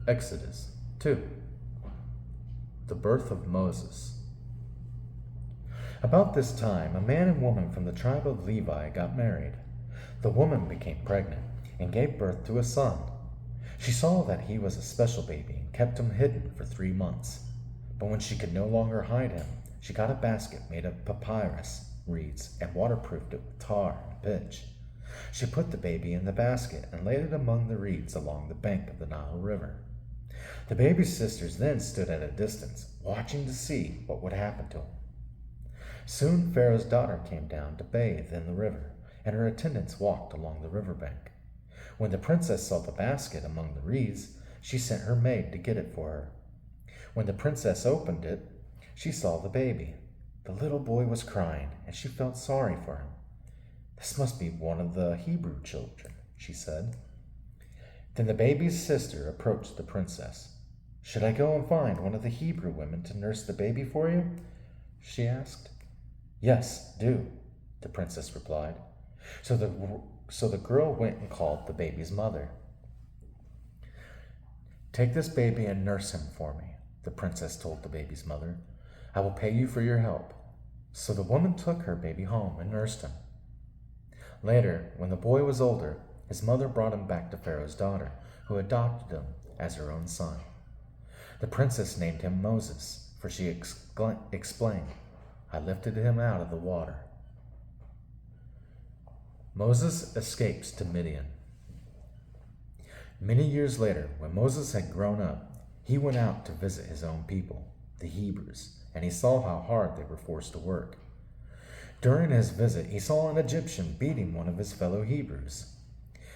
Exodus 2. The birth of Moses. About this time, a man and woman from the tribe of Levi got married. The woman became pregnant and gave birth to a son. She saw that he was a special baby and kept him hidden for 3 months. But when she could no longer hide him, she got a basket made of papyrus reeds and waterproofed it with tar and pitch. She put the baby in the basket and laid it among the reeds along the bank of the Nile River. The baby's sisters then stood at a distance, watching to see what would happen to him. Soon Pharaoh's daughter came down to bathe in the river, and her attendants walked along the riverbank. When the princess saw the basket among the reeds, she sent her maid to get it for her. When the princess opened it, she saw the baby. The little boy was crying, and she felt sorry for him. "This must be one of the Hebrew children," she said. Then the baby's sister approached the princess. "Should I go and find one of the Hebrew women to nurse the baby for you?" she asked. "Yes, do," the princess replied. So the girl went and called the baby's mother. "Take this baby and nurse him for me," the princess told the baby's mother. "I will pay you for your help." So the woman took her baby home and nursed him. Later, when the boy was older, his mother brought him back to Pharaoh's daughter, who adopted him as her own son. The princess named him Moses, for she explained, "I lifted him out of the water." Moses escapes to Midian. Many years later, when Moses had grown up, he went out to visit his own people, the Hebrews, and he saw how hard they were forced to work. During his visit, he saw an Egyptian beating one of his fellow Hebrews.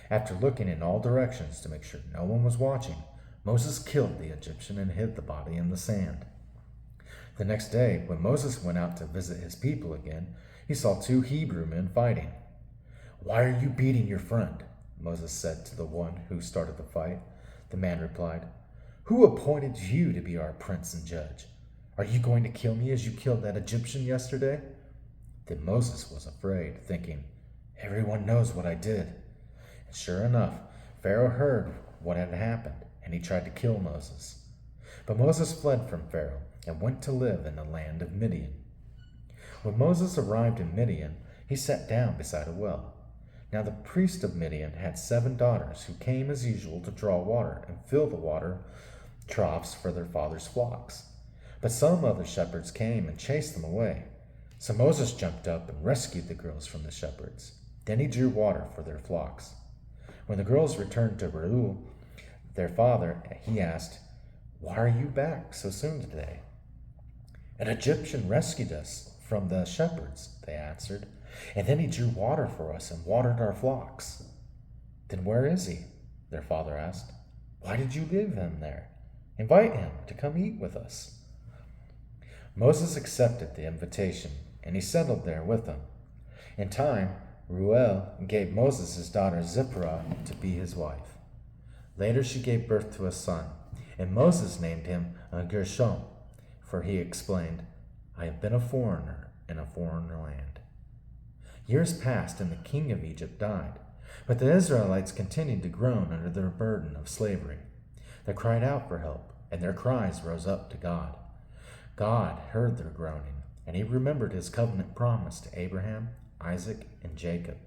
After looking in all directions to make sure no one was watching, Moses killed the Egyptian and hid the body in the sand. The next day, when Moses went out to visit his people again, he saw 2 Hebrew men fighting. "Why are you beating your friend?" Moses said to the one who started the fight. The man replied, "Who appointed you to be our prince and judge? Are you going to kill me as you killed that Egyptian yesterday?" Then Moses was afraid, thinking, "Everyone knows what I did." And sure enough, Pharaoh heard what had happened, and he tried to kill Moses. But Moses fled from Pharaoh and went to live in the land of Midian. When Moses arrived in Midian, he sat down beside a well. Now the priest of Midian had 7 daughters who came as usual to draw water and fill the water troughs for their father's flocks. But some other shepherds came and chased them away. So Moses jumped up and rescued the girls from the shepherds. Then he drew water for their flocks. When the girls returned to Reuel, their father, he asked, "Why are you back so soon today?" "An Egyptian rescued us from the shepherds," they answered, "and then he drew water for us and watered our flocks." "Then where is he?" their father asked. "Why did you leave him there? Invite him to come eat with us." Moses accepted the invitation, and he settled there with them. In time, Reuel gave Moses his daughter Zipporah to be his wife. Later she gave birth to a son, and Moses named him Gershom, for he explained, "I have been a foreigner in a foreign land." Years passed, and the king of Egypt died, but the Israelites continued to groan under their burden of slavery. They cried out for help, and their cries rose up to God. God heard their groaning, and he remembered his covenant promise to Abraham, Isaac, and Jacob.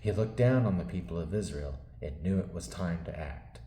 He looked down on the people of Israel and knew it was time to act.